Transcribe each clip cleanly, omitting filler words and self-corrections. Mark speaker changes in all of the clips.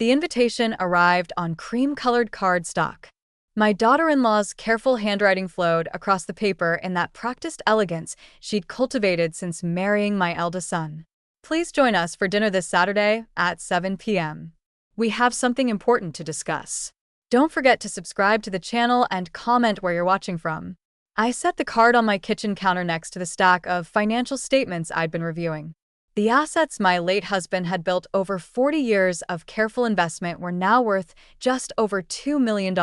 Speaker 1: The invitation arrived on cream-colored cardstock. My daughter-in-law's careful handwriting flowed across the paper in that practiced elegance she'd cultivated since marrying my eldest son. Please join us for dinner this Saturday at 7 p.m. We have something important to discuss. Don't forget to subscribe to the channel and comment where you're watching from. I set the card on my kitchen counter next to the stack of financial statements I'd been reviewing. The assets my late husband had built over 40 years of careful investment were now worth just over $2 million.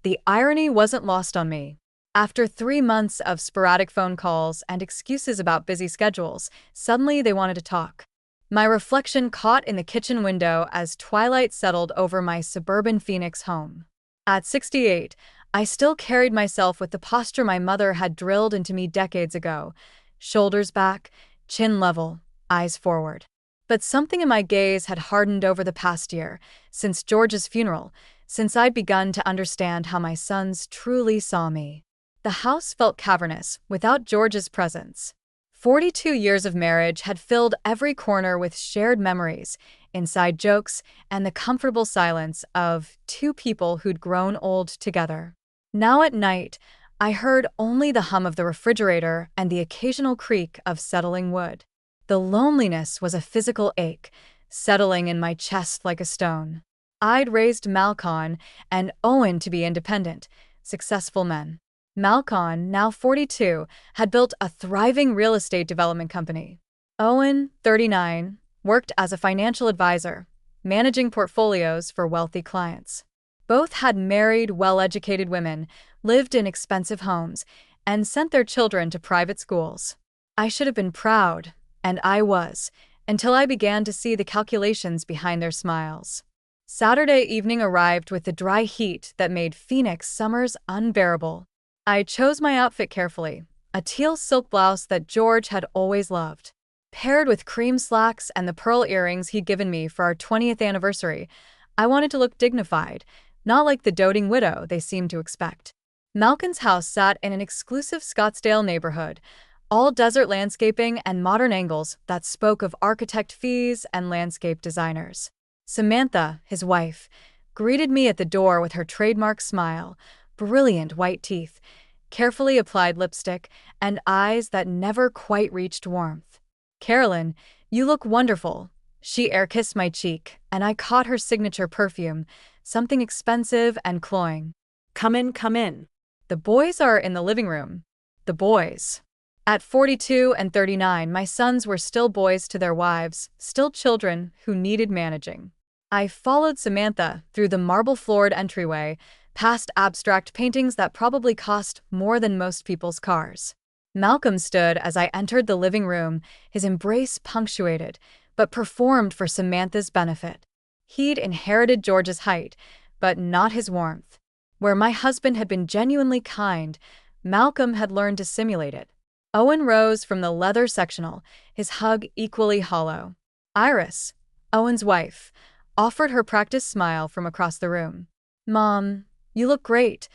Speaker 1: The irony wasn't lost on me. After 3 months of sporadic phone calls and excuses about busy schedules, suddenly they wanted to talk. My reflection caught in the kitchen window as twilight settled over my suburban Phoenix home. At 68, I still carried myself with the posture my mother had drilled into me decades ago. Shoulders back, chin level, eyes forward. But something in my gaze had hardened over the past year, since George's funeral, since I'd begun to understand how my sons truly saw me. The house felt cavernous, without George's presence. 42 years of marriage had filled every corner with shared memories, inside jokes, and the comfortable silence of two people who'd grown old together. Now at night, I heard only the hum of the refrigerator and the occasional creak of settling wood. The loneliness was a physical ache, settling in my chest like a stone. I'd raised Malcolm and Owen to be independent, successful men. Malcolm, now 42, had built a thriving real estate development company. Owen, 39, worked as a financial advisor, managing portfolios for wealthy clients. Both had married, well-educated women, lived in expensive homes, and sent their children to private schools. I should have been proud, and I was, until I began to see the calculations behind their smiles. Saturday evening arrived with the dry heat that made Phoenix summers unbearable. I chose my outfit carefully, a teal silk blouse that George had always loved. Paired with cream slacks and the pearl earrings he'd given me for our 20th anniversary, I wanted to look dignified, not like the doting widow they seemed to expect. Malcolm's house sat in an exclusive Scottsdale neighborhood, all desert landscaping and modern angles that spoke of architect fees and landscape designers. Samantha, his wife, greeted me at the door with her trademark smile, brilliant white teeth, carefully applied lipstick, and eyes that never quite reached warmth. "Carolyn, you look wonderful." She air-kissed my cheek, and I caught her signature perfume, something expensive and cloying.
Speaker 2: Come in, come in."
Speaker 1: "The boys are in the living room." The boys. At 42 and 39, my sons were still boys to their wives, still children who needed managing. I followed Samantha through the marble-floored entryway, past abstract paintings that probably cost more than most people's cars. Malcolm stood as I entered the living room, his embrace punctuated, but performed for Samantha's benefit. He'd inherited George's height, but not his warmth. Where my husband had been genuinely kind, Malcolm had learned to simulate it. Owen rose from the leather sectional, his hug equally hollow. Iris, Owen's wife, offered her practiced smile from across the room. "Mom, you look great,"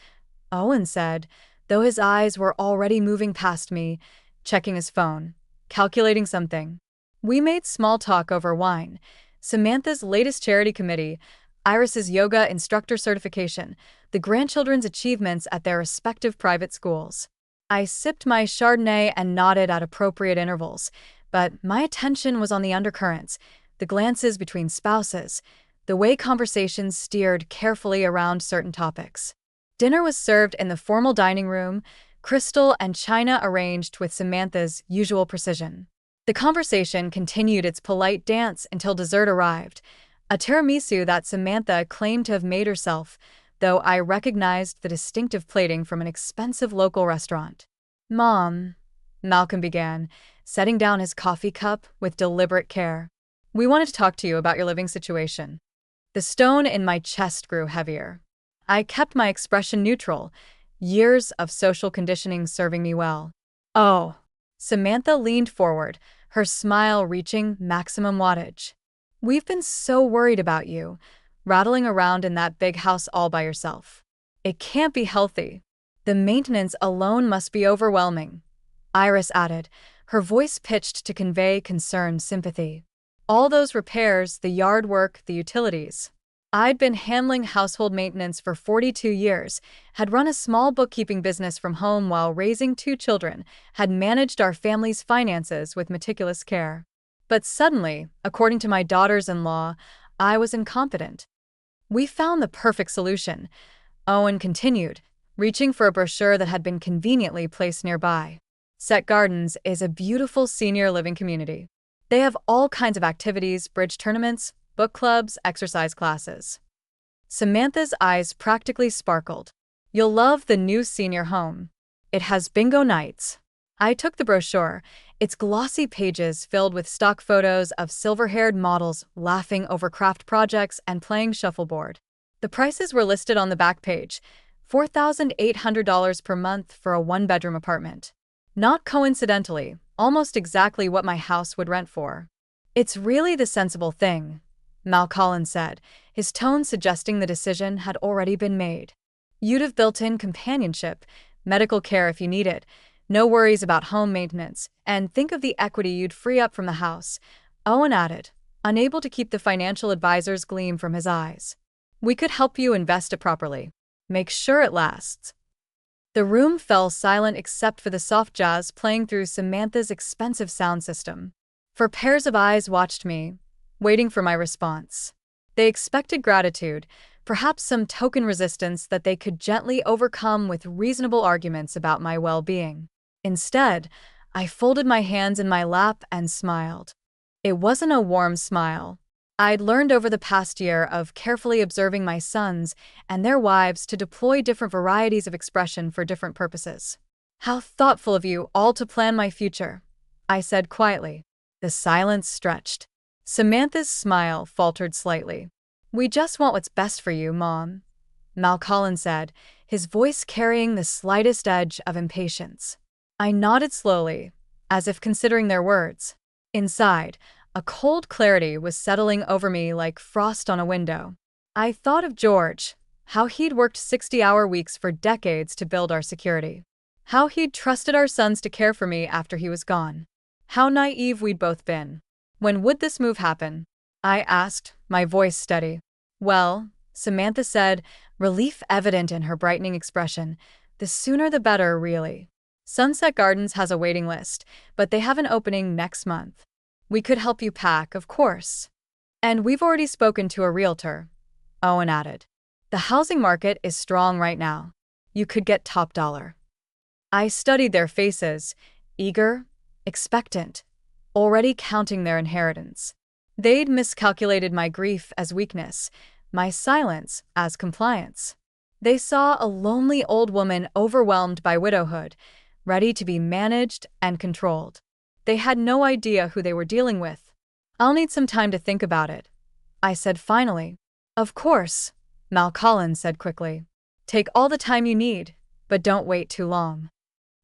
Speaker 1: Owen said, though his eyes were already moving past me, checking his phone, calculating something. We made small talk over wine, Samantha's latest charity committee, Iris's yoga instructor certification, the grandchildren's achievements at their respective private schools. I sipped my Chardonnay and nodded at appropriate intervals, but my attention was on the undercurrents, the glances between spouses, the way conversations steered carefully around certain topics. Dinner was served in the formal dining room, crystal and china arranged with Samantha's usual precision. The conversation continued its polite dance until dessert arrived, a tiramisu that Samantha claimed to have made herself, though I recognized the distinctive plating from an expensive local restaurant. "Mom," Malcolm began, setting down his coffee cup with deliberate care. "We wanted to talk to you about your living situation." The stone in my chest grew heavier. I kept my expression neutral, years of social conditioning serving me well. "Oh." Samantha leaned forward, her smile reaching maximum wattage. "We've been so worried about you, rattling around in that big house all by yourself. It can't be healthy. The maintenance alone must be overwhelming," Iris added, her voice pitched to convey concerned sympathy. All those repairs, the yard work, the utilities. I'd been handling household maintenance for 42 years, had run a small bookkeeping business from home while raising 2 children, had managed our family's finances with meticulous care. But suddenly, according to my daughters-in-law, I was incompetent. We found the perfect solution, Owen continued, reaching for a brochure that had been conveniently placed nearby. Set Gardens is a beautiful senior living community. They have all kinds of activities, bridge tournaments, book clubs, exercise classes. Samantha's eyes practically sparkled. You'll love the new senior home. It has bingo nights. I took the brochure, its glossy pages filled with stock photos of silver-haired models laughing over craft projects and playing shuffleboard. The prices were listed on the back page, $4,800 per month for a one-bedroom apartment. Not coincidentally, almost exactly what my house would rent for. It's really the sensible thing, Malcolm said, his tone suggesting the decision had already been made. You'd have built-in companionship, medical care if you need it, no worries about home maintenance, and think of the equity you'd free up from the house, Owen added, unable to keep the financial advisor's gleam from his eyes. We could help you invest it properly. Make sure it lasts. The room fell silent except for the soft jazz playing through Samantha's expensive sound system. For pairs of eyes watched me, waiting for my response. They expected gratitude, perhaps some token resistance that they could gently overcome with reasonable arguments about my well-being. Instead, I folded my hands in my lap and smiled. It wasn't a warm smile. I'd learned over the past year of carefully observing my sons and their wives to deploy different varieties of expression for different purposes. How thoughtful of you all to plan my future, I said quietly. The silence stretched. Samantha's smile faltered slightly. We just want what's best for you, Mom, Malcolm said, his voice carrying the slightest edge of impatience. I nodded slowly, as if considering their words. Inside, a cold clarity was settling over me like frost on a window. I thought of George, how he'd worked 60-hour weeks for decades to build our security. How he'd trusted our sons to care for me after he was gone. How naive we'd both been. When would this move happen? I asked, my voice steady. Well, Samantha said, relief evident in her brightening expression, the sooner the better, really. Sunset Gardens has a waiting list, but they have an opening next month. We could help you pack, of course. And we've already spoken to a realtor, Owen added. The housing market is strong right now. You could get top dollar. I studied their faces, eager, expectant, already counting their inheritance. They'd miscalculated my grief as weakness, my silence as compliance. They saw a lonely old woman overwhelmed by widowhood, ready to be managed and controlled. They had no idea who they were dealing with. I'll need some time to think about it, I said finally. Of course, Malcolm said quickly. Take all the time you need, but don't wait too long.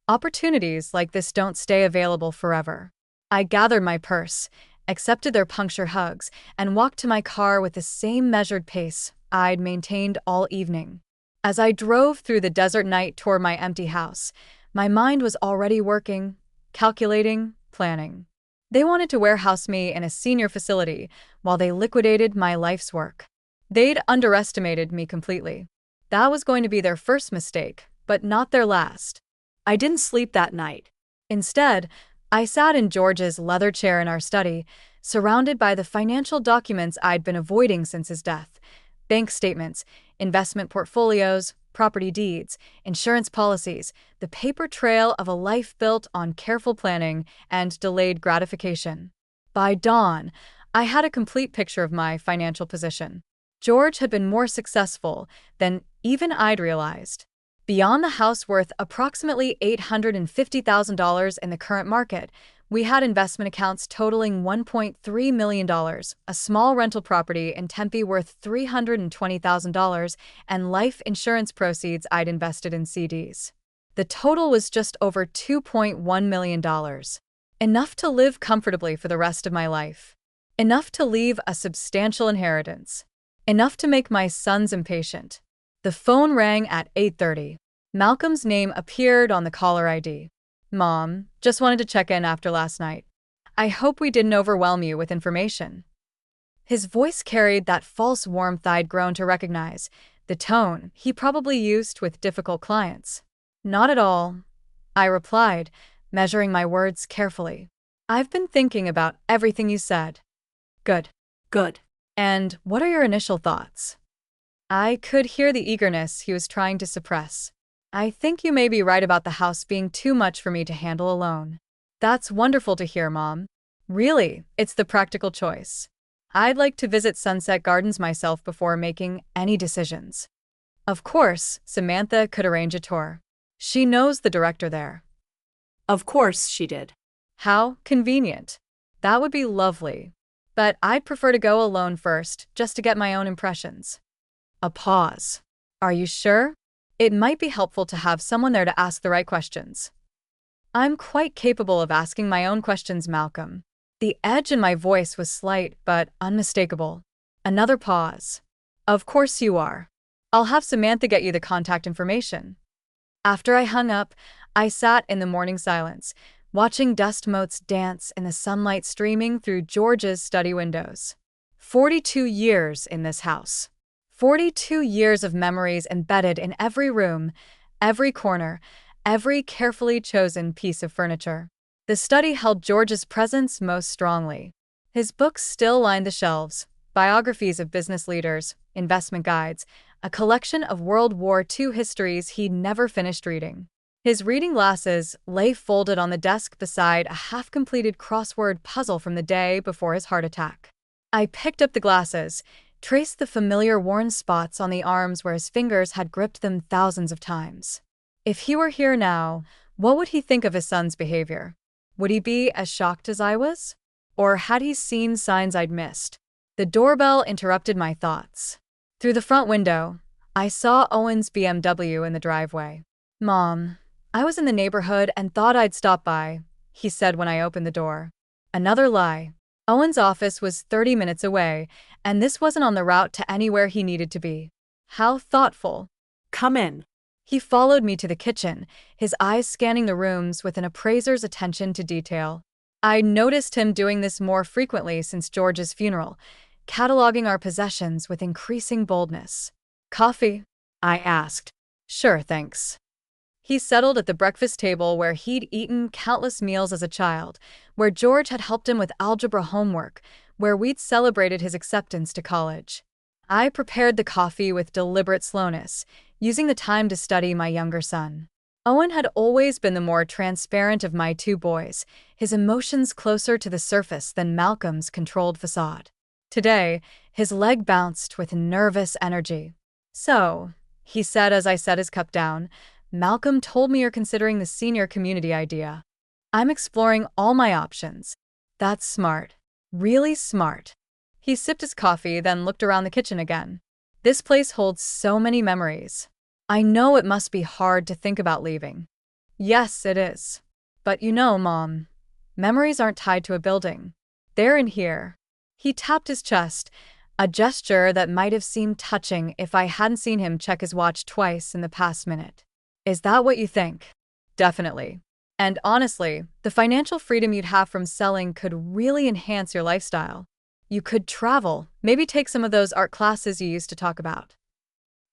Speaker 1: Opportunities like this don't stay available forever. I gathered my purse, accepted their punctured hugs, and walked to my car with the same measured pace I'd maintained all evening. As I drove through the desert night toward my empty house, my mind was already working, calculating, planning. They wanted to warehouse me in a senior facility while they liquidated my life's work. They'd underestimated me completely. That was going to be their first mistake, but not their last. I didn't sleep that night. Instead, I sat in George's leather chair in our study, surrounded by the financial documents I'd been avoiding since his death. Bank statements, investment portfolios, property deeds, insurance policies, the paper trail of a life built on careful planning and delayed gratification. By dawn, I had a complete picture of my financial position. George had been more successful than even I'd realized. Beyond the house worth approximately $850,000 in the current market, we had investment accounts totaling $1.3 million, a small rental property in Tempe worth $320,000, and life insurance proceeds I'd invested in CDs. The total was just over $2.1 million. Enough to live comfortably for the rest of my life. Enough to leave a substantial inheritance. Enough to make my sons impatient. The phone rang at 8:30. Malcolm's name appeared on the caller ID. Mom, just wanted to check in after last night. I hope we didn't overwhelm you with information. His voice carried that false warmth I'd grown to recognize, the tone he probably used with difficult clients. Not at all, I replied, measuring my words carefully. I've been thinking about everything you said. Good.
Speaker 2: Good.
Speaker 1: And what are your initial thoughts? I could hear the eagerness he was trying to suppress. I think you may be right about the house being too much for me to handle alone. That's wonderful to hear, Mom. Really, it's the practical choice. I'd like to visit Sunset Gardens myself before making any decisions. Of course, Samantha could arrange a tour. She knows the director there.
Speaker 2: Of course she did.
Speaker 1: How convenient. That would be lovely. But I'd prefer to go alone first, just to get my own impressions. A pause. Are you sure? It might be helpful to have someone there to ask the right questions. I'm quite capable of asking my own questions, Malcolm. The edge in my voice was slight but unmistakable. Another pause. Of course you are. I'll have Samantha get you the contact information. After I hung up, I sat in the morning silence, watching dust motes dance in the sunlight streaming through George's study windows. 42 years in this house. 42 years of memories embedded in every room, every corner, every carefully chosen piece of furniture. The study held George's presence most strongly. His books still lined the shelves, biographies of business leaders, investment guides, a collection of World War II histories he'd never finished reading. His reading glasses lay folded on the desk beside a half-completed crossword puzzle from the day before his heart attack. I picked up the glasses, traced the familiar worn spots on the arms where his fingers had gripped them thousands of times. If he were here now, what would he think of his son's behavior? Would he be as shocked as I was? Or had he seen signs I'd missed? The doorbell interrupted my thoughts. Through the front window, I saw Owen's BMW in the driveway. Mom, I was in the neighborhood and thought I'd stop by, he said when I opened the door. Another lie. Owen's office was 30 minutes away, and this wasn't on the route to anywhere he needed to be. How thoughtful.
Speaker 2: Come in.
Speaker 1: He followed me to the kitchen, his eyes scanning the rooms with an appraiser's attention to detail. I noticed him doing this more frequently since George's funeral, cataloging our possessions with increasing boldness. Coffee? I asked. Sure, thanks. He settled at the breakfast table where he'd eaten countless meals as a child, where George had helped him with algebra homework, where we'd celebrated his acceptance to college. I prepared the coffee with deliberate slowness, using the time to study my younger son. Owen had always been the more transparent of my two boys, his emotions closer to the surface than Malcolm's controlled facade. Today, his leg bounced with nervous energy. So, he said as I set his cup down, Malcolm told me you're considering the senior community idea. I'm exploring all my options. That's smart. Really smart. He sipped his coffee, then looked around the kitchen again. This place holds so many memories. I know it must be hard to think about leaving. Yes, it is. But you know, Mom, memories aren't tied to a building. They're in here. He tapped his chest, a gesture that might have seemed touching if I hadn't seen him check his watch twice in the past minute. Is that what you think? Definitely. And honestly, the financial freedom you'd have from selling could really enhance your lifestyle. You could travel, maybe take some of those art classes you used to talk about.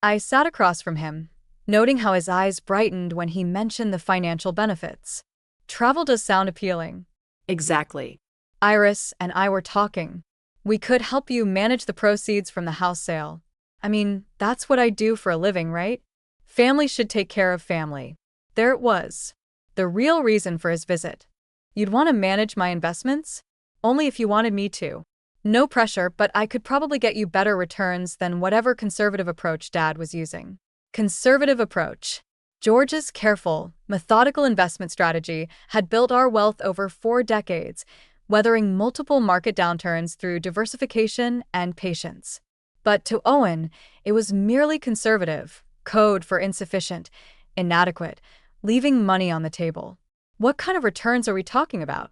Speaker 1: I sat across from him, noting how his eyes brightened when he mentioned the financial benefits. Travel does sound appealing.
Speaker 2: Exactly.
Speaker 1: Iris and I were talking. We could help you manage the proceeds from the house sale. I mean, that's what I do for a living, right? Family should take care of family. There it was. The real reason for his visit. You'd want to manage my investments? Only if you wanted me to. No pressure, but I could probably get you better returns than whatever conservative approach Dad was using. Conservative approach. George's careful, methodical investment strategy had built our wealth over 4 decades, weathering multiple market downturns through diversification and patience. But to Owen, it was merely conservative, code for insufficient, inadequate, leaving money on the table. What kind of returns are we talking about?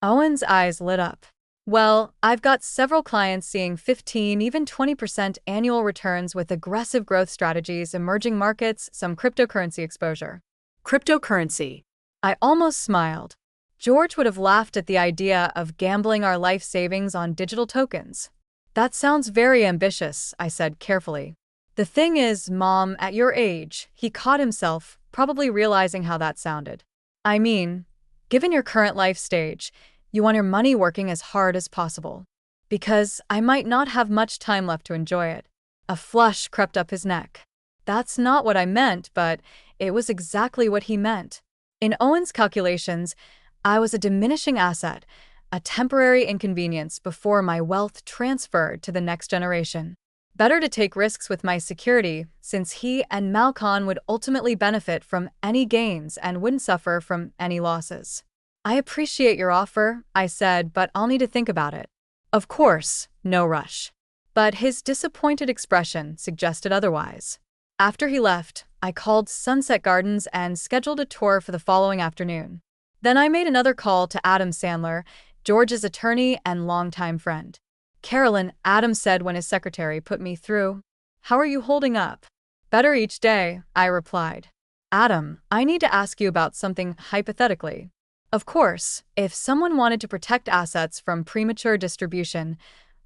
Speaker 1: Owen's eyes lit up. Well, I've got several clients seeing 15, even 20% annual returns with aggressive growth strategies, emerging markets, some cryptocurrency exposure.
Speaker 2: Cryptocurrency.
Speaker 1: I almost smiled. George would have laughed at the idea of gambling our life savings on digital tokens. That sounds very ambitious, I said carefully. The thing is, Mom, at your age, he caught himself, probably realizing how that sounded. I mean, given your current life stage, you want your money working as hard as possible. Because I might not have much time left to enjoy it. A flush crept up his neck. That's not what I meant, but it was exactly what he meant. In Owen's calculations, I was a diminishing asset, a temporary inconvenience before my wealth transferred to the next generation. Better to take risks with my security, since he and Malcolm would ultimately benefit from any gains and wouldn't suffer from any losses. I appreciate your offer, I said, but I'll need to think about it. Of course, no rush. But his disappointed expression suggested otherwise. After he left, I called Sunset Gardens and scheduled a tour for the following afternoon. Then I made another call to Adam Sandler, George's attorney and longtime friend. Carolyn, Adam said when his secretary put me through. How are you holding up? Better each day, I replied. Adam, I need to ask you about something hypothetically. Of course, if someone wanted to protect assets from premature distribution,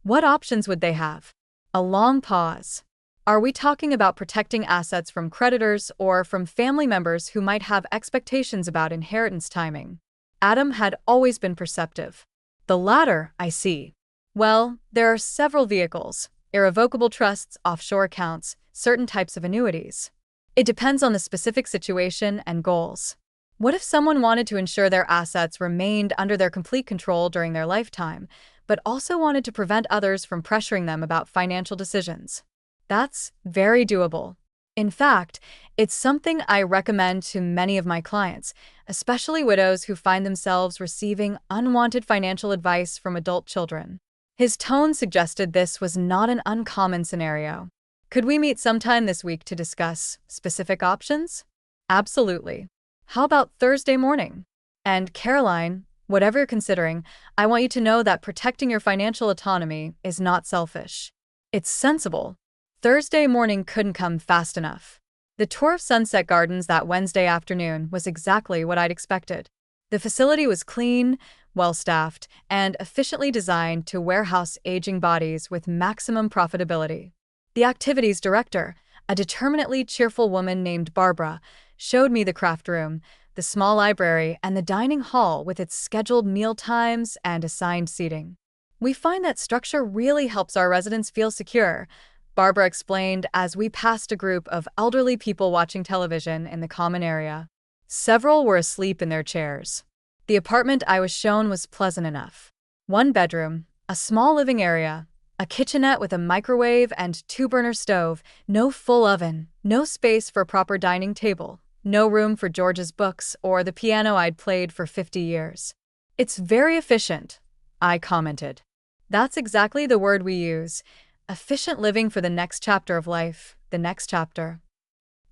Speaker 1: what options would they have? A long pause. Are we talking about protecting assets from creditors or from family members who might have expectations about inheritance timing? Adam had always been perceptive. The latter, I see. Well, there are several vehicles: irrevocable trusts, offshore accounts, certain types of annuities. It depends on the specific situation and goals. What if someone wanted to ensure their assets remained under their complete control during their lifetime, but also wanted to prevent others from pressuring them about financial decisions? That's very doable. In fact, it's something I recommend to many of my clients, especially widows who find themselves receiving unwanted financial advice from adult children. His tone suggested this was not an uncommon scenario. Could we meet sometime this week to discuss specific options? Absolutely. How about Thursday morning? And Caroline, whatever you're considering, I want you to know that protecting your financial autonomy is not selfish. It's sensible. Thursday morning couldn't come fast enough. The tour of Sunset Gardens that Wednesday afternoon was exactly what I'd expected. The facility was clean, well-staffed, and efficiently designed to warehouse aging bodies with maximum profitability. The activities director, a determinately cheerful woman named Barbara, showed me the craft room, the small library, and the dining hall with its scheduled meal times and assigned seating. We find that structure really helps our residents feel secure, Barbara explained as we passed a group of elderly people watching television in the common area. Several were asleep in their chairs. The apartment I was shown was pleasant enough. One bedroom, a small living area, a kitchenette with a microwave and two-burner stove, no full oven, no space for a proper dining table, no room for George's books or the piano I'd played for 50 years. It's very efficient, I commented. That's exactly the word we use. Efficient living for the next chapter of life, the next chapter.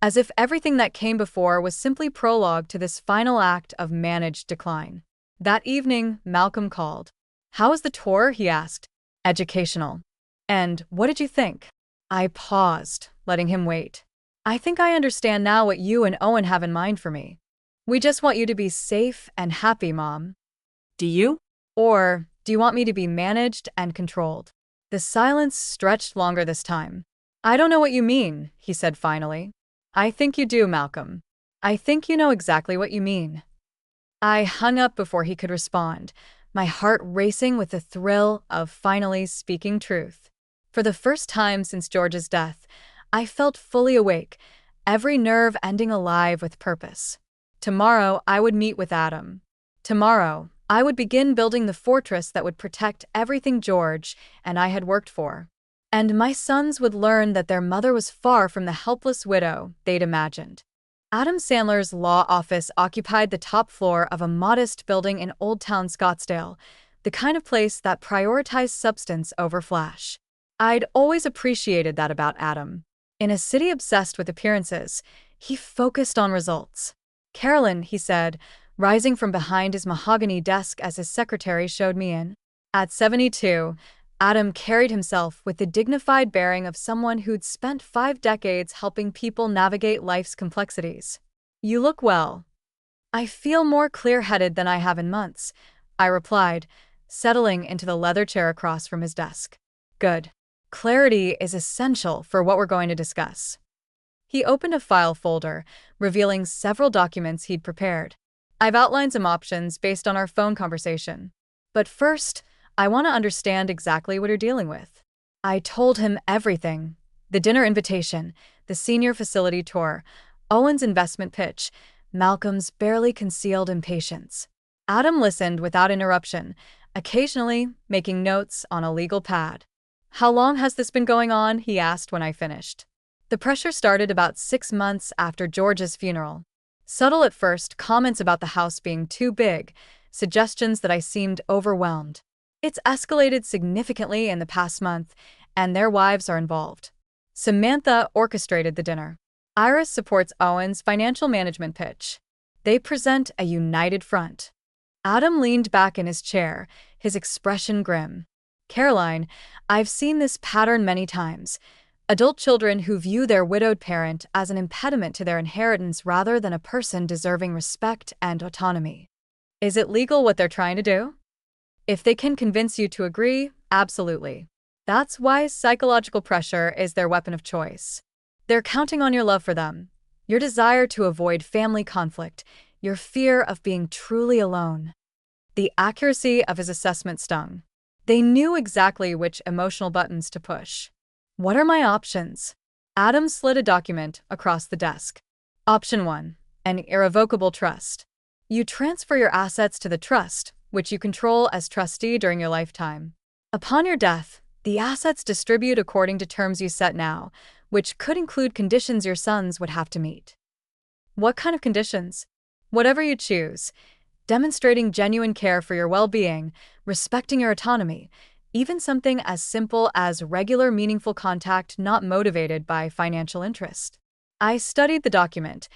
Speaker 1: As if everything that came before was simply prologue to this final act of managed decline. That evening, Malcolm called. How was the tour? He asked. Educational. And what did you think? I paused, letting him wait. I think I understand now what you and Owen have in mind for me. We just want you to be safe and happy, Mom.
Speaker 2: Do you?
Speaker 1: Or do you want me to be managed and controlled? The silence stretched longer this time. I don't know what you mean, he said finally. I think you do, Malcolm. I think you know exactly what you mean. I hung up before he could respond, my heart racing with the thrill of finally speaking truth. For the first time since George's death, I felt fully awake, every nerve ending alive with purpose. Tomorrow, I would meet with Adam. Tomorrow, I would begin building the fortress that would protect everything George and I had worked for. And my sons would learn that their mother was far from the helpless widow they'd imagined. Adam Sandler's law office occupied the top floor of a modest building in Old Town Scottsdale, the kind of place that prioritized substance over flash. I'd always appreciated that about Adam. In a city obsessed with appearances, he focused on results. Carolyn, he said, rising from behind his mahogany desk as his secretary showed me in. At 72, Adam carried himself with the dignified bearing of someone who'd spent 5 decades helping people navigate life's complexities. You look well. I feel more clear-headed than I have in months, I replied, settling into the leather chair across from his desk. Good. Clarity is essential for what we're going to discuss. He opened a file folder, revealing several documents he'd prepared. I've outlined some options based on our phone conversation. But first, I want to understand exactly what you're dealing with. I told him everything. The dinner invitation, the senior facility tour, Owen's investment pitch, Malcolm's barely concealed impatience. Adam listened without interruption, occasionally making notes on a legal pad. How long has this been going on? He asked when I finished. The pressure started about 6 months after George's funeral. Subtle at first, comments about the house being too big, suggestions that I seemed overwhelmed. It's escalated significantly in the past month, and their wives are involved. Samantha orchestrated the dinner. Iris supports Owen's financial management pitch. They present a united front. Adam leaned back in his chair, his expression grim. Caroline, I've seen this pattern many times. Adult children who view their widowed parent as an impediment to their inheritance rather than a person deserving respect and autonomy. Is it legal what they're trying to do? If they can convince you to agree, absolutely. That's why psychological pressure is their weapon of choice. They're counting on your love for them, your desire to avoid family conflict, your fear of being truly alone. The accuracy of his assessment stung. They knew exactly which emotional buttons to push. What are my options? Adam slid a document across the desk. Option 1. An irrevocable trust. You transfer your assets to the trust, which you control as trustee during your lifetime. Upon your death, the assets distribute according to terms you set now, which could include conditions your sons would have to meet. What kind of conditions? Whatever you choose. Demonstrating genuine care for your well-being, respecting your autonomy, even something as simple as regular meaningful contact not motivated by financial interest. I studied the document,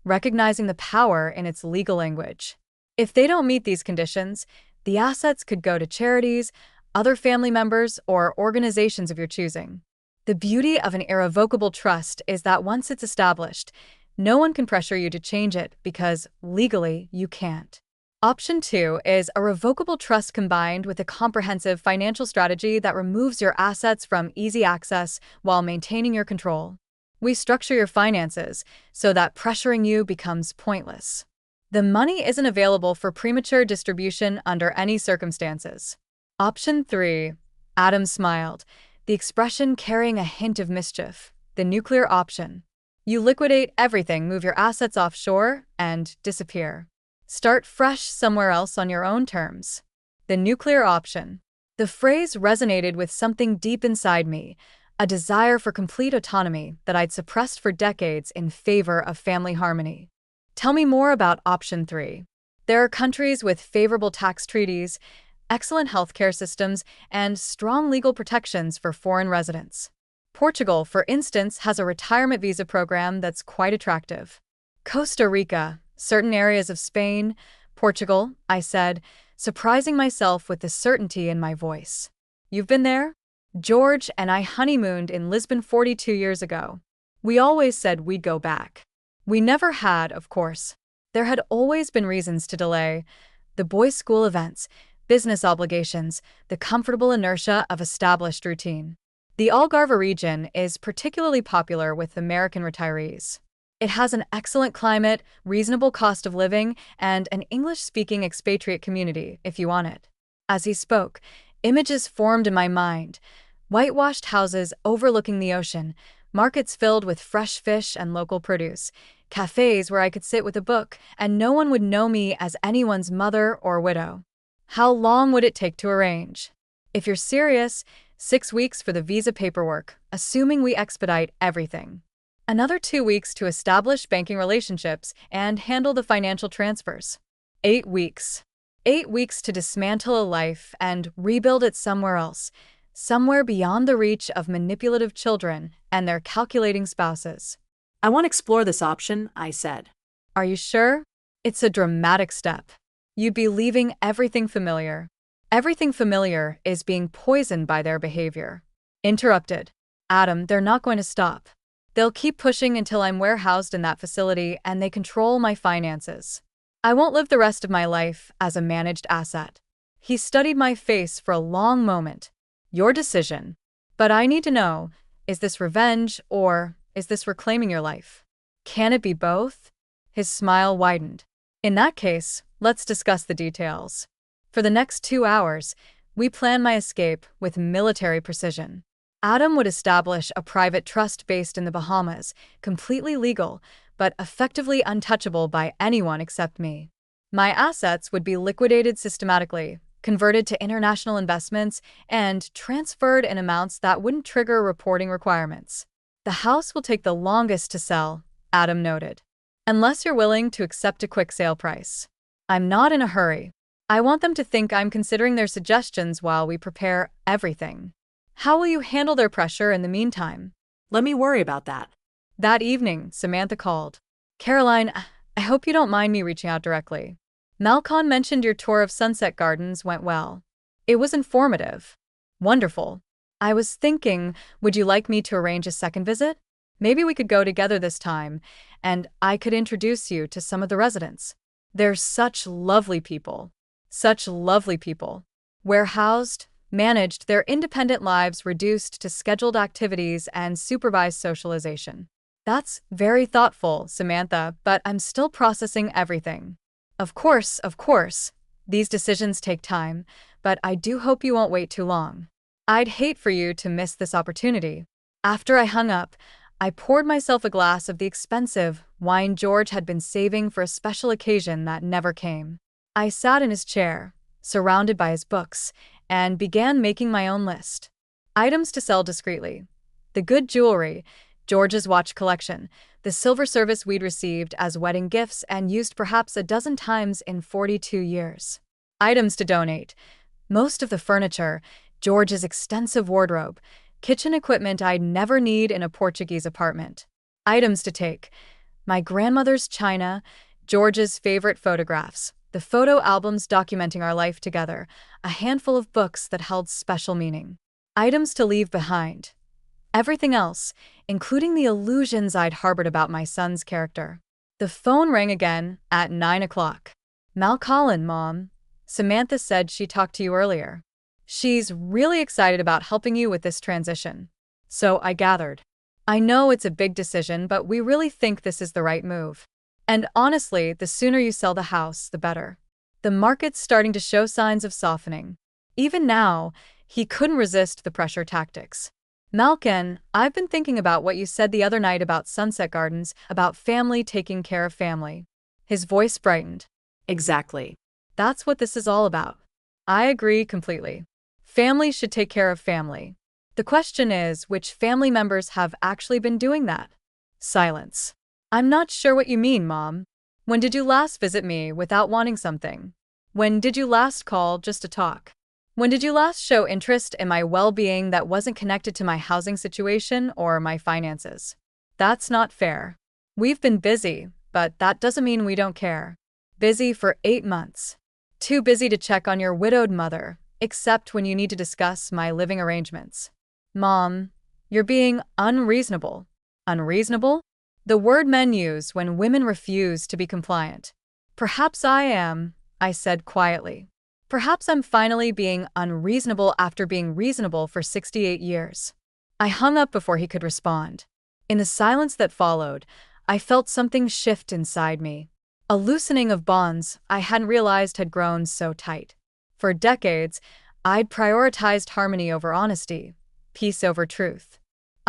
Speaker 1: recognizing the power in its legal language. If they don't meet these conditions, the assets could go to charities, other family members, or organizations of your choosing. The beauty of an irrevocable trust is that once it's established, no one can pressure you to change it because, legally, you can't. Option 2 is a revocable trust combined with a comprehensive financial strategy that removes your assets from easy access while maintaining your control. We structure your finances so that pressuring you becomes pointless. The money isn't available for premature distribution under any circumstances. Option 3. Adam smiled, the expression carrying a hint of mischief. The nuclear option. You liquidate everything, move your assets offshore, and disappear. Start fresh somewhere else on your own terms. The nuclear option. The phrase resonated with something deep inside me, a desire for complete autonomy that I'd suppressed for decades in favor of family harmony. Tell me more about option 3. There are countries with favorable tax treaties, excellent healthcare systems, and strong legal protections for foreign residents. Portugal, for instance, has a retirement visa program that's quite attractive. Costa Rica, certain areas of Spain, Portugal, I said, surprising myself with the certainty in my voice. You've been there? George and I honeymooned in Lisbon 42 years ago. We always said we'd go back. We never had, of course. There had always been reasons to delay. The boys' school events, business obligations, the comfortable inertia of established routine. The Algarve region is particularly popular with American retirees. It has an excellent climate, reasonable cost of living, and an English-speaking expatriate community, if you want it. As he spoke, images formed in my mind. Whitewashed houses overlooking the ocean, markets filled with fresh fish and local produce, cafes where I could sit with a book and no one would know me as anyone's mother or widow. How long would it take to arrange? If you're serious, 6 weeks for the visa paperwork, assuming we expedite everything. Another 2 weeks to establish banking relationships and handle the financial transfers. 8 weeks. 8 weeks to dismantle a life and rebuild it somewhere else, somewhere beyond the reach of manipulative children and their calculating spouses.
Speaker 2: I want to explore this option, I said.
Speaker 1: Are you sure? It's a dramatic step. You'd be leaving everything familiar. Everything familiar is being poisoned by their behavior. Interrupted. Adam, they're not going to stop. They'll keep pushing until I'm warehoused in that facility and they control my finances. I won't live the rest of my life as a managed asset. He studied my face for a long moment. Your decision. But I need to know, is this revenge or is this reclaiming your life? Can it be both? His smile widened. In that case, let's discuss the details. For the next 2 hours, we planned my escape with military precision. Adam would establish a private trust based in the Bahamas, completely legal, but effectively untouchable by anyone except me. My assets would be liquidated systematically, converted to international investments, and transferred in amounts that wouldn't trigger reporting requirements. The house will take the longest to sell, Adam noted. Unless you're willing to accept a quick sale price. I'm not in a hurry. I want them to think I'm considering their suggestions while we prepare everything. How will you handle their pressure in the meantime?
Speaker 2: Let me worry about that.
Speaker 1: That evening, Samantha called. Caroline, I hope you don't mind me reaching out directly. Malcolm mentioned your tour of Sunset Gardens went well. It was informative. Wonderful. I was thinking, would you like me to arrange a second visit? Maybe we could go together this time, and I could introduce you to some of the residents. They're such lovely people. Such lovely people. Warehoused, managed, their independent lives reduced to scheduled activities and supervised socialization. That's very thoughtful, Samantha, but I'm still processing everything. Of course, these decisions take time, but I do hope you won't wait too long. I'd hate for you to miss this opportunity. After I hung up, I poured myself a glass of the expensive wine George had been saving for a special occasion that never came. I sat in his chair, surrounded by his books, and began making my own list. Items to sell discreetly. The good jewelry, George's watch collection, the silver service we'd received as wedding gifts and used perhaps a dozen times in 42 years. Items to donate. Most of the furniture, George's extensive wardrobe, kitchen equipment I'd never need in a Portuguese apartment. Items to take. My grandmother's china, George's favorite photographs, the photo albums documenting our life together, a handful of books that held special meaning. Items to leave behind. Everything else, including the illusions I'd harbored about my son's character. The phone rang again at 9 o'clock. Malcolm, Mom. Samantha said she talked to you earlier. She's really excited about helping you with this transition. So I gathered. I know it's a big decision, but we really think this is the right move. And honestly, the sooner you sell the house, the better. The market's starting to show signs of softening. Even now, he couldn't resist the pressure tactics. Malcolm, I've been thinking about what you said the other night about Sunset Gardens, about family taking care of family. His voice brightened.
Speaker 2: Exactly.
Speaker 1: That's what this is all about. I agree completely. Family should take care of family. The question is, which family members have actually been doing that? Silence. I'm not sure what you mean, Mom. When did you last visit me without wanting something? When did you last call just to talk? When did you last show interest in my well-being that wasn't connected to my housing situation or my finances? That's not fair. We've been busy, but that doesn't mean we don't care. Busy for 8 months. Too busy to check on your widowed mother, except when you need to discuss my living arrangements. Mom, you're being unreasonable. Unreasonable? The word men use when women refuse to be compliant. Perhaps I am, I said quietly. Perhaps I'm finally being unreasonable after being reasonable for 68 years. I hung up before he could respond. In the silence that followed, I felt something shift inside me. A loosening of bonds I hadn't realized had grown so tight. For decades, I'd prioritized harmony over honesty, peace over truth.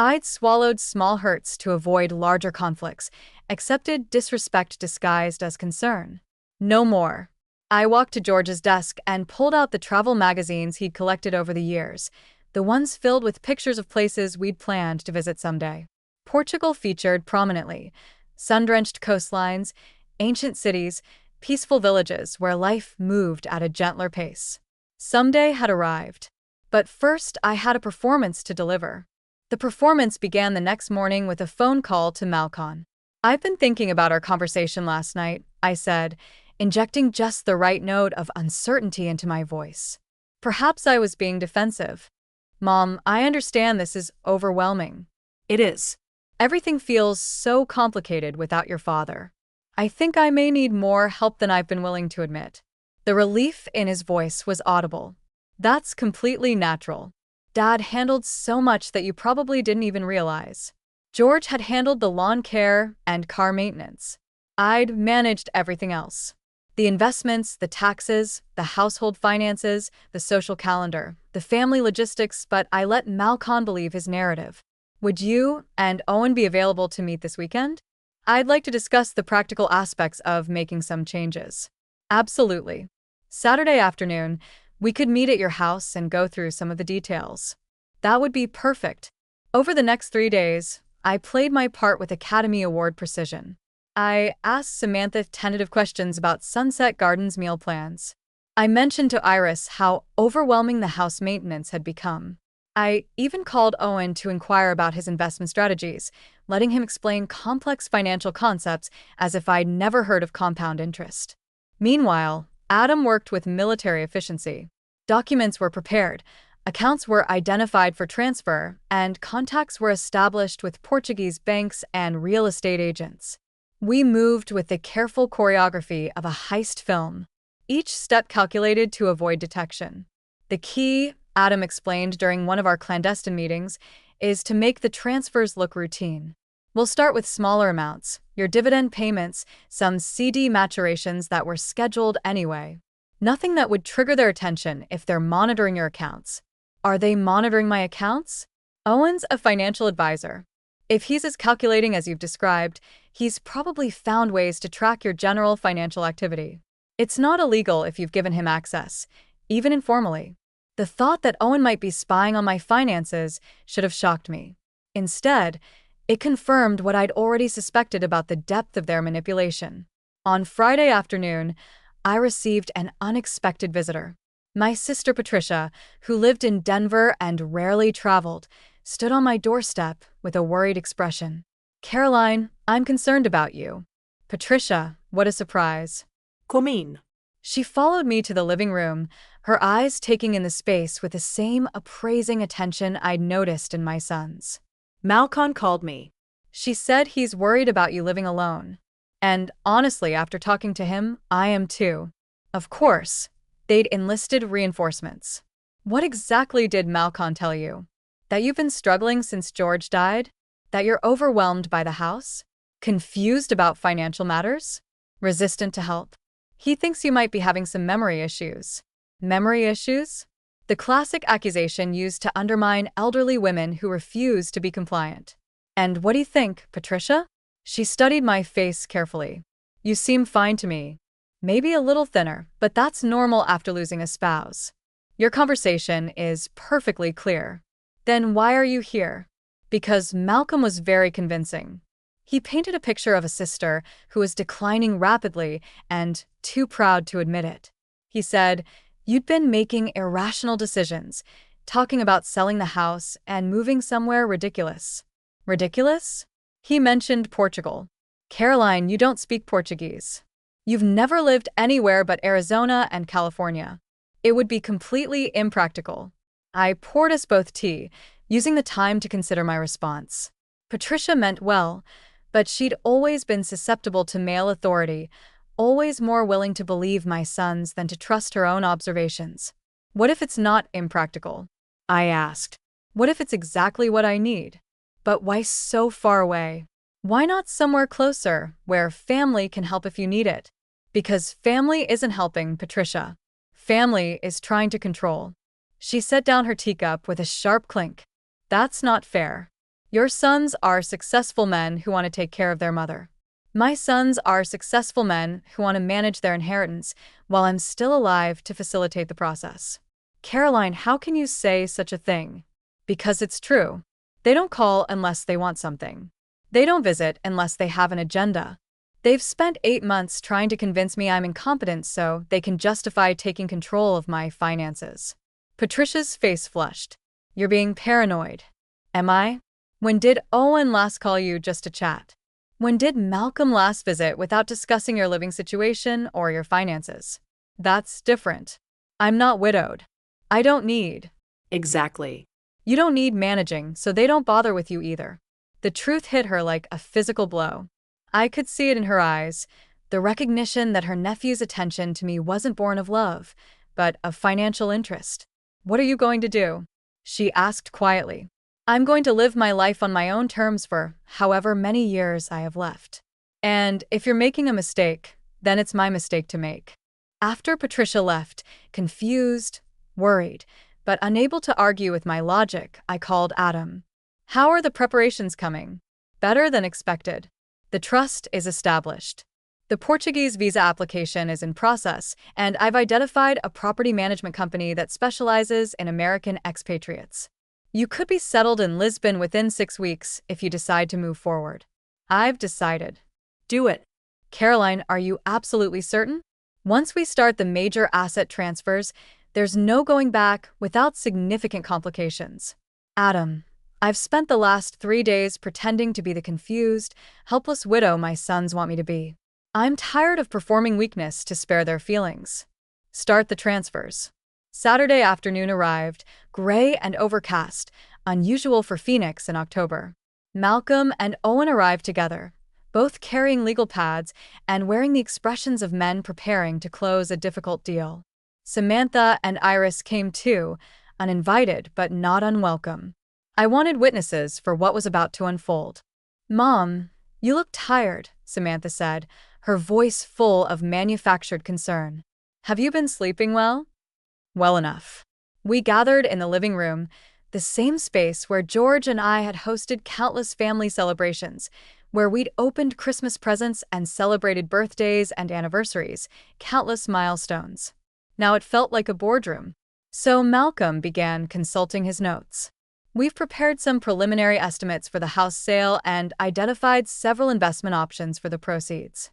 Speaker 1: I'd swallowed small hurts to avoid larger conflicts, accepted disrespect disguised as concern. No more. I walked to George's desk and pulled out the travel magazines he'd collected over the years, the ones filled with pictures of places we'd planned to visit someday. Portugal featured prominently, sun-drenched coastlines, ancient cities, peaceful villages where life moved at a gentler pace. Someday had arrived. But first, I had a performance to deliver. The performance began the next morning with a phone call to Malcolm. I've been thinking about our conversation last night, I said, injecting just the right note of uncertainty into my voice. Perhaps I was being defensive. Mom, I understand this is overwhelming.
Speaker 2: It is.
Speaker 1: Everything feels so complicated without your father. I think I may need more help than I've been willing to admit. The relief in his voice was audible. That's completely natural. Dad handled so much that you probably didn't even realize. George had handled the lawn care and car maintenance. I'd managed everything else. The investments, the taxes, the household finances, the social calendar, the family logistics, but I let Malcolm believe his narrative. Would you and Owen be available to meet this weekend? I'd like to discuss the practical aspects of making some changes. Absolutely. Saturday afternoon, we could meet at your house and go through some of the details. That would be perfect. Over the next 3 days, I played my part with Academy Award precision. I asked Samantha tentative questions about Sunset Gardens meal plans. I mentioned to Iris how overwhelming the house maintenance had become. I even called Owen to inquire about his investment strategies, letting him explain complex financial concepts as if I'd never heard of compound interest. Meanwhile, Adam worked with military efficiency. Documents were prepared, accounts were identified for transfer, and contacts were established with Portuguese banks and real estate agents. We moved with the careful choreography of a heist film, each step calculated to avoid detection. The key, Adam explained during one of our clandestine meetings, is to make the transfers look routine. We'll start with smaller amounts, your dividend payments, some CD maturations that were scheduled anyway. Nothing that would trigger their attention if they're monitoring your accounts. Are they monitoring my accounts? Owen's a financial advisor. If he's as calculating as you've described, he's probably found ways to track your general financial activity. It's not illegal if you've given him access, even informally. The thought that Owen might be spying on my finances should have shocked me. Instead, it confirmed what I'd already suspected about the depth of their manipulation. On Friday afternoon, I received an unexpected visitor. My sister Patricia, who lived in Denver and rarely traveled, stood on my doorstep with a worried expression. Caroline, I'm concerned about you. Patricia, what a surprise.
Speaker 2: Come in.
Speaker 1: She followed me to the living room, her eyes taking in the space with the same appraising attention I'd noticed in my son's.
Speaker 2: Malcolm called me.
Speaker 1: She said he's worried about you living alone. And honestly, after talking to him, I am too. Of course, they'd enlisted reinforcements. What exactly did Malcolm tell you? That you've been struggling since George died? That you're overwhelmed by the house? Confused about financial matters? Resistant to help? He thinks you might be having some memory issues. Memory issues? The classic accusation used to undermine elderly women who refuse to be compliant. And what do you think, Patricia? She studied my face carefully. You seem fine to me. Maybe a little thinner, but that's normal after losing a spouse. Your conversation is perfectly clear. Then why are you here? Because Malcolm was very convincing. He painted a picture of a sister who was declining rapidly and too proud to admit it. He said, you'd been making irrational decisions, talking about selling the house and moving somewhere ridiculous. Ridiculous? He mentioned Portugal. Caroline, you don't speak Portuguese. You've never lived anywhere but Arizona and California. It would be completely impractical. I poured us both tea, using the time to consider my response. Patricia meant well, but she'd always been susceptible to male authority, always more willing to believe my son's than to trust her own observations. What if it's not impractical? I asked. What if it's exactly what I need? But why so far away? Why not somewhere closer, where family can help if you need it? Because family isn't helping, Patricia. Family is trying to control. She set down her teacup with a sharp clink. That's not fair. Your sons are successful men who want to take care of their mother. My sons are successful men who want to manage their inheritance while I'm still alive to facilitate the process. Caroline, how can you say such a thing? Because it's true. They don't call unless they want something. They don't visit unless they have an agenda. They've spent 8 months trying to convince me I'm incompetent so they can justify taking control of my finances. Patricia's face flushed. You're being paranoid. Am I? When did Owen last call you just to chat? When did Malcolm last visit without discussing your living situation or your finances? That's different. I'm not widowed. I don't need.
Speaker 2: Exactly.
Speaker 1: You don't need managing, so they don't bother with you either. The truth hit her like a physical blow. I could see it in her eyes, the recognition that her nephew's attention to me wasn't born of love, but of financial interest. "What are you going to do?" she asked quietly. "I'm going to live my life on my own terms for however many years I have left. And if you're making a mistake, then it's my mistake to make." After Patricia left, confused, worried, but unable to argue with my logic, I called Adam. "How are the preparations coming?" "Better than expected. The trust is established. The Portuguese visa application is in process, and I've identified a property management company that specializes in American expatriates. You could be settled in Lisbon within 6 weeks if you decide to move forward." "I've decided."
Speaker 2: Do it.
Speaker 1: "Caroline, are you absolutely certain?" "Once we start the major asset transfers, there's no going back without significant complications." "Adam, I've spent the last 3 days pretending to be the confused, helpless widow my sons want me to be. I'm tired of performing weakness to spare their feelings. Start the transfers." Saturday afternoon arrived, gray and overcast, unusual for Phoenix in October. Malcolm and Owen arrived together, both carrying legal pads and wearing the expressions of men preparing to close a difficult deal. Samantha and Iris came too, uninvited but not unwelcome. I wanted witnesses for what was about to unfold. "Mom, you look tired," Samantha said, her voice full of manufactured concern. "Have you been sleeping well?" "Well enough." We gathered in the living room, the same space where George and I had hosted countless family celebrations, where we'd opened Christmas presents and celebrated birthdays and anniversaries, countless milestones. Now it felt like a boardroom. So Malcolm began consulting his notes. "We've prepared some preliminary estimates for the house sale and identified several investment options for the proceeds."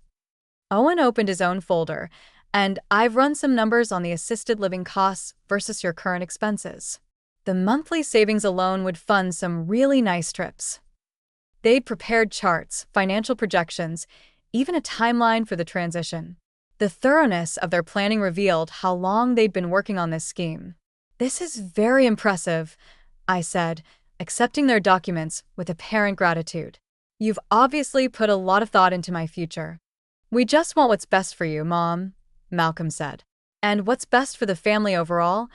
Speaker 1: Owen opened his own folder, and "I've run some numbers on the assisted living costs versus your current expenses. The monthly savings alone would fund some really nice trips." They'd prepared charts, financial projections, even a timeline for the transition. The thoroughness of their planning revealed how long they'd been working on this scheme. "This is very impressive," I said, accepting their documents with apparent gratitude. "You've obviously put a lot of thought into my future." "We just want what's best for you, Mom," Malcolm said. "And what's best for the family overall,"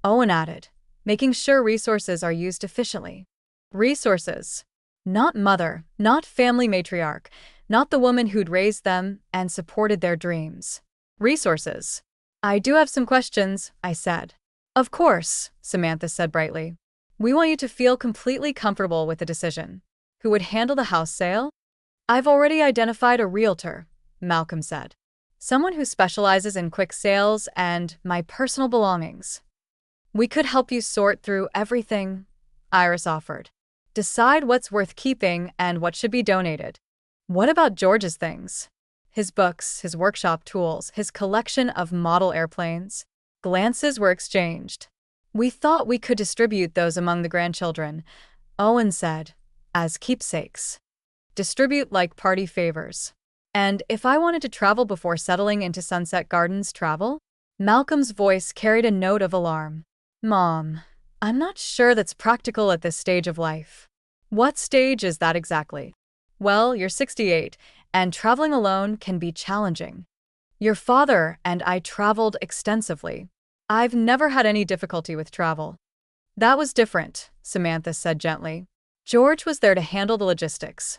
Speaker 1: Owen added, "making sure resources are used efficiently." Resources. Not mother, not family matriarch, not the woman who'd raised them and supported their dreams. Resources. "I do have some questions," I said. "Of course," Samantha said brightly. "We want you to feel completely comfortable with the decision." "Who would handle the house sale?" "I've already identified a realtor," Malcolm said. "Someone who specializes in quick sales and my personal belongings." "We could help you sort through everything," Iris offered. "Decide what's worth keeping and what should be donated." "What about George's things?" "His books, his workshop tools, his collection of model airplanes." Glances were exchanged. "We thought we could distribute those among the grandchildren," Owen said, "as keepsakes. Distribute like party favors." "And if I wanted to travel before settling into Sunset Gardens, travel?" Malcolm's voice carried a note of alarm. "Mom, I'm not sure that's practical at this stage of life." "What stage is that exactly?" "Well, you're 68, and traveling alone can be challenging. Your father and I traveled extensively. I've never had any difficulty with travel." "That was different," Samantha said gently. "George was there to handle the logistics."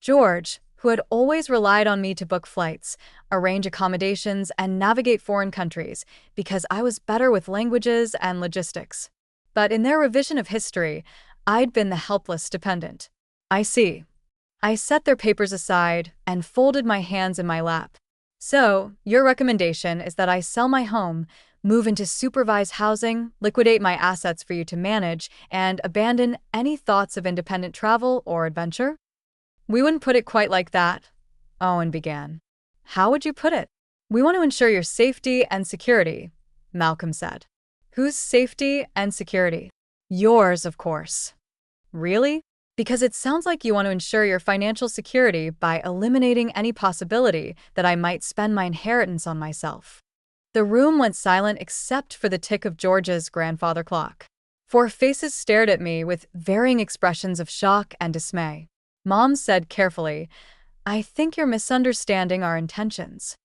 Speaker 1: George, who had always relied on me to book flights, arrange accommodations, and navigate foreign countries because I was better with languages and logistics. But in their revision of history, I'd been the helpless dependent. "I see." I set their papers aside and folded my hands in my lap. "So, your recommendation is that I sell my home, move into supervised housing, liquidate my assets for you to manage, and abandon any thoughts of independent travel or adventure?" "We wouldn't put it quite like that," Owen began. "How would you put it?" "We want to ensure your safety and security," Malcolm said. "Whose safety and security?" "Yours, of course." "Really? Because it sounds like you want to ensure your financial security by eliminating any possibility that I might spend my inheritance on myself." The room went silent except for the tick of George's grandfather clock. 4 faces stared at me with varying expressions of shock and dismay. Mom said carefully, I think you're misunderstanding our intentions.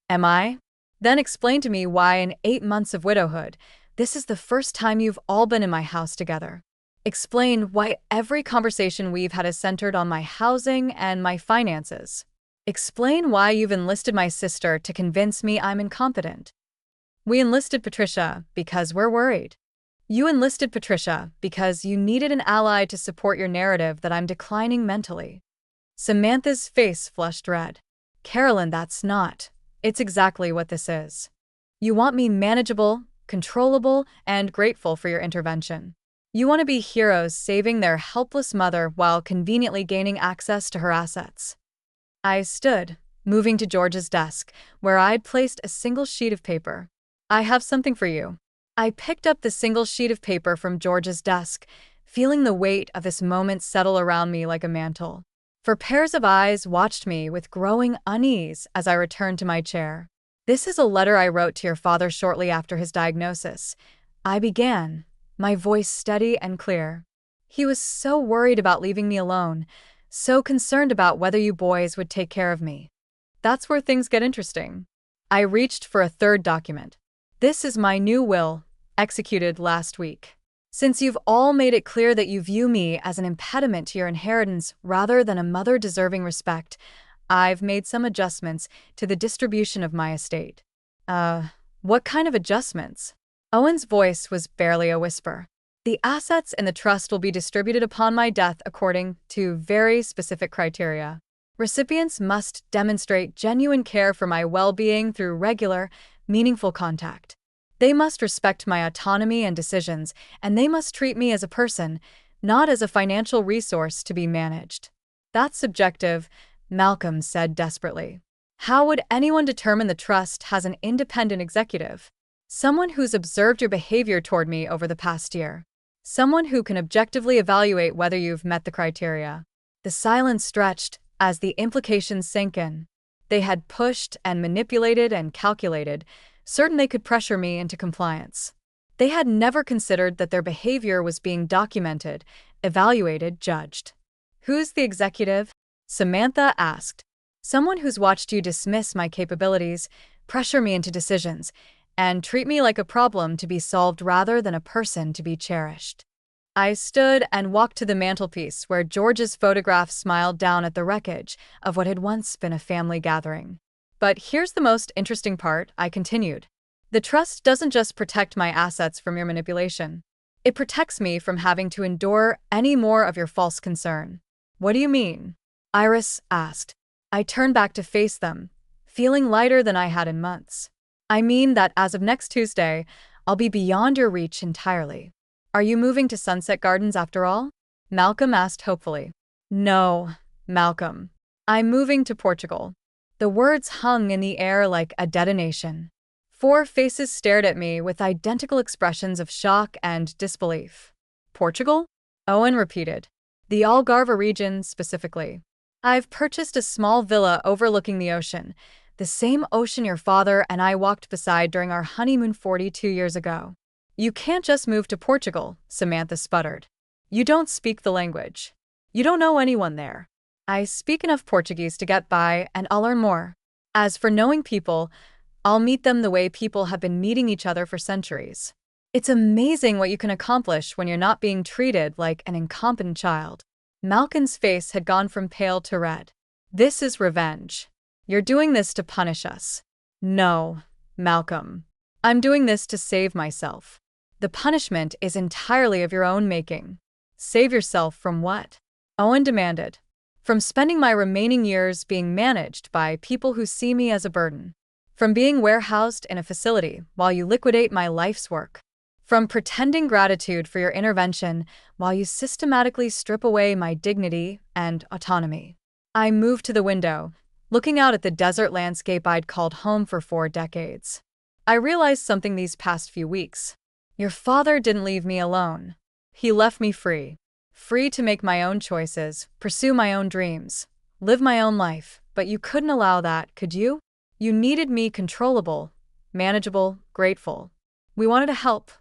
Speaker 1: Am I? Then explain to me why in 8 months of widowhood, this is the first time you've all been in my house together. Explain why every conversation we've had is centered on my housing and my finances. Explain why you've enlisted my sister to convince me I'm incompetent. We enlisted Patricia because we're worried. You enlisted Patricia because you needed an ally to support your narrative that I'm declining mentally. Samantha's face flushed red. Carolyn, that's not. It's exactly what this is. You want me manageable, controllable, and grateful for your intervention. You want to be heroes saving their helpless mother while conveniently gaining access to her assets. I stood, moving to George's desk, where I'd placed a single sheet of paper. I have something for you. I picked up the single sheet of paper from George's desk, feeling the weight of this moment settle around me like a mantle. For pairs of eyes watched me with growing unease as I returned to my chair. This is a letter I wrote to your father shortly after his diagnosis. I began, my voice steady and clear. He was so worried about leaving me alone, so concerned about whether you boys would take care of me. That's where things get interesting. I reached for a third document. This is my new will, executed last week. Since you've all made it clear that you view me as an impediment to your inheritance rather than a mother deserving respect, I've made some adjustments to the distribution of my estate. What kind of adjustments? Owen's voice was barely a whisper. The assets in the trust will be distributed upon my death according to very specific criteria. Recipients must demonstrate genuine care for my well-being through regular, meaningful contact. They must respect my autonomy and decisions, and they must treat me as a person, not as a financial resource to be managed. That's subjective, Malcolm said desperately. How would anyone determine the trust has an independent executive? Someone who's observed your behavior toward me over the past year. Someone who can objectively evaluate whether you've met the criteria. The silence stretched as the implications sank in. They had pushed and manipulated and calculated, certain they could pressure me into compliance. They had never considered that their behavior was being documented, evaluated, judged. Who's the executive? Samantha asked. Someone who's watched you dismiss my capabilities, pressure me into decisions, and treat me like a problem to be solved rather than a person to be cherished. I stood and walked to the mantelpiece where George's photograph smiled down at the wreckage of what had once been a family gathering. But here's the most interesting part, I continued. The trust doesn't just protect my assets from your manipulation. It protects me from having to endure any more of your false concern. What do you mean? Iris asked. I turned back to face them, feeling lighter than I had in months. I mean that as of next Tuesday, I'll be beyond your reach entirely. Are you moving to Sunset Gardens after all? Malcolm asked hopefully. No, Malcolm. I'm moving to Portugal. The words hung in the air like a detonation. 4 faces stared at me with identical expressions of shock and disbelief. Portugal? Owen repeated. The Algarve region specifically. I've purchased a small villa overlooking the ocean, the same ocean your father and I walked beside during our honeymoon 42 years ago. You can't just move to Portugal, Samantha sputtered. You don't speak the language. You don't know anyone there. I speak enough Portuguese to get by, and I'll learn more. As for knowing people, I'll meet them the way people have been meeting each other for centuries. It's amazing what you can accomplish when you're not being treated like an incompetent child. Malcolm's face had gone from pale to red. This is revenge. You're doing this to punish us. No, Malcolm. I'm doing this to save myself. The punishment is entirely of your own making. Save yourself from what? Owen demanded. From spending my remaining years being managed by people who see me as a burden. From being warehoused in a facility while you liquidate my life's work. From pretending gratitude for your intervention while you systematically strip away my dignity and autonomy. I moved to the window, looking out at the desert landscape I'd called home for 4 decades. I realized something these past few weeks. Your father didn't leave me alone. He left me free. Free to make my own choices, pursue my own dreams, live my own life, but you couldn't allow that, could you? You needed me controllable, manageable, grateful. We wanted to help,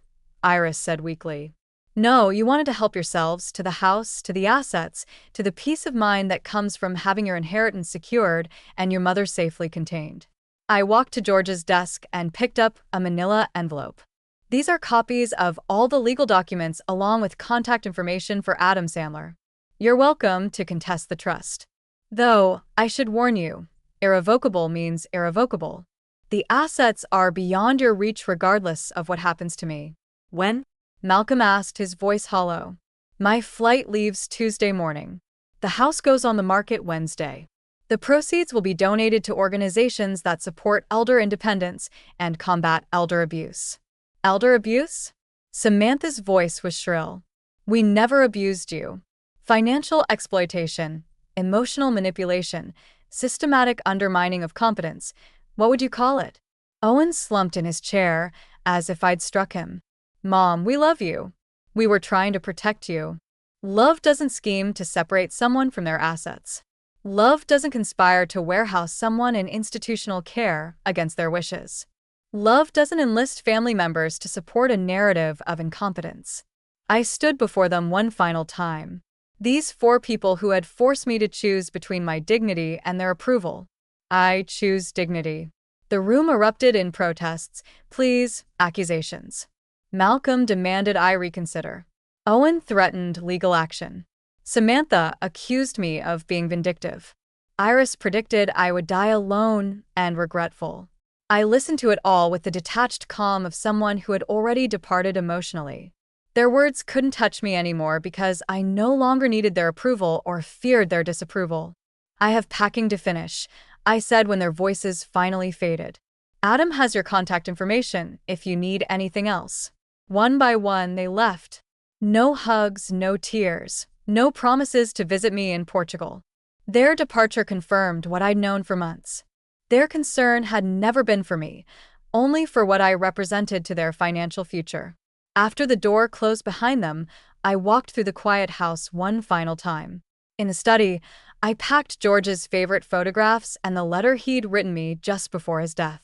Speaker 1: Iris said weakly. No, you wanted to help yourselves, to the house, to the assets, to the peace of mind that comes from having your inheritance secured and your mother safely contained. I walked to George's desk and picked up a manila envelope. These are copies of all the legal documents along with contact information for Adam Sandler. You're welcome to contest the trust. Though, I should warn you, irrevocable means irrevocable. The assets are beyond your reach regardless of what happens to me.
Speaker 2: When?
Speaker 1: Malcolm asked, his voice hollow. My flight leaves Tuesday morning. The house goes on the market Wednesday. The proceeds will be donated to organizations that support elder independence and combat elder abuse. Elder abuse? Samantha's voice was shrill. We never abused you. Financial exploitation, emotional manipulation, systematic undermining of competence. What would you call it? Owen slumped in his chair, as if I'd struck him. Mom, we love you. We were trying to protect you. Love doesn't scheme to separate someone from their assets. Love doesn't conspire to warehouse someone in institutional care against their wishes. Love doesn't enlist family members to support a narrative of incompetence. I stood before them one final time. These four people who had forced me to choose between my dignity and their approval. I choose dignity. The room erupted in protests, pleas, accusations. Malcolm demanded I reconsider. Owen threatened legal action. Samantha accused me of being vindictive. Iris predicted I would die alone and regretful. I listened to it all with the detached calm of someone who had already departed emotionally. Their words couldn't touch me anymore because I no longer needed their approval or feared their disapproval. I have packing to finish, I said when their voices finally faded. Adam has your contact information if you need anything else. One by one, they left. No hugs, no tears, no promises to visit me in Portugal. Their departure confirmed what I'd known for months. Their concern had never been for me, only for what I represented to their financial future. After the door closed behind them, I walked through the quiet house one final time. In the study, I packed George's favorite photographs and the letter he'd written me just before his death.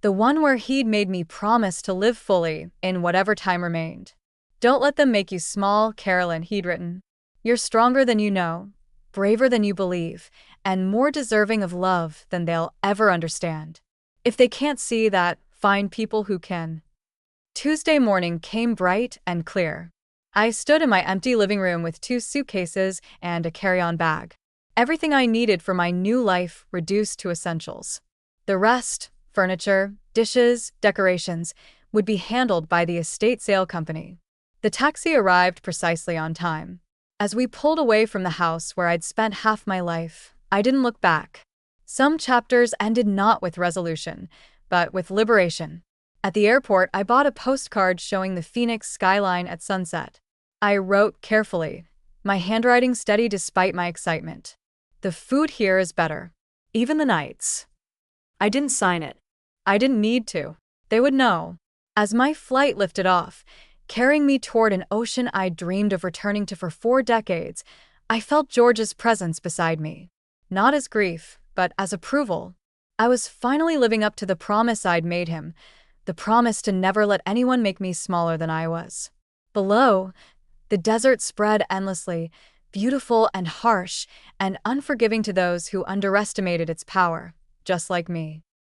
Speaker 1: The one where he'd made me promise to live fully in whatever time remained. Don't let them make you small, Carolyn, he'd written. You're stronger than you know, braver than you believe, and more deserving of love than they'll ever understand. If they can't see that, find people who can. Tuesday morning came bright and clear. I stood in my empty living room with 2 suitcases and a carry-on bag. Everything I needed for my new life reduced to essentials. The rest, furniture, dishes, decorations, would be handled by the estate sale company. The taxi arrived precisely on time. As we pulled away from the house where I'd spent half my life, I didn't look back. Some chapters ended not with resolution, but with liberation. At the airport, I bought a postcard showing the Phoenix skyline at sunset. I wrote carefully, my handwriting steady despite my excitement. The food here is better. Even the nights.
Speaker 2: I didn't sign it.
Speaker 1: I didn't need to. They would know. As my flight lifted off, carrying me toward an ocean I'd dreamed of returning to for 4 decades, I felt George's presence beside me. Not as grief, but as approval. I was finally living up to the promise I'd made him, the promise to never let anyone make me smaller than I was. Below, the desert spread endlessly, beautiful and harsh, and unforgiving to those who underestimated its power, just like me.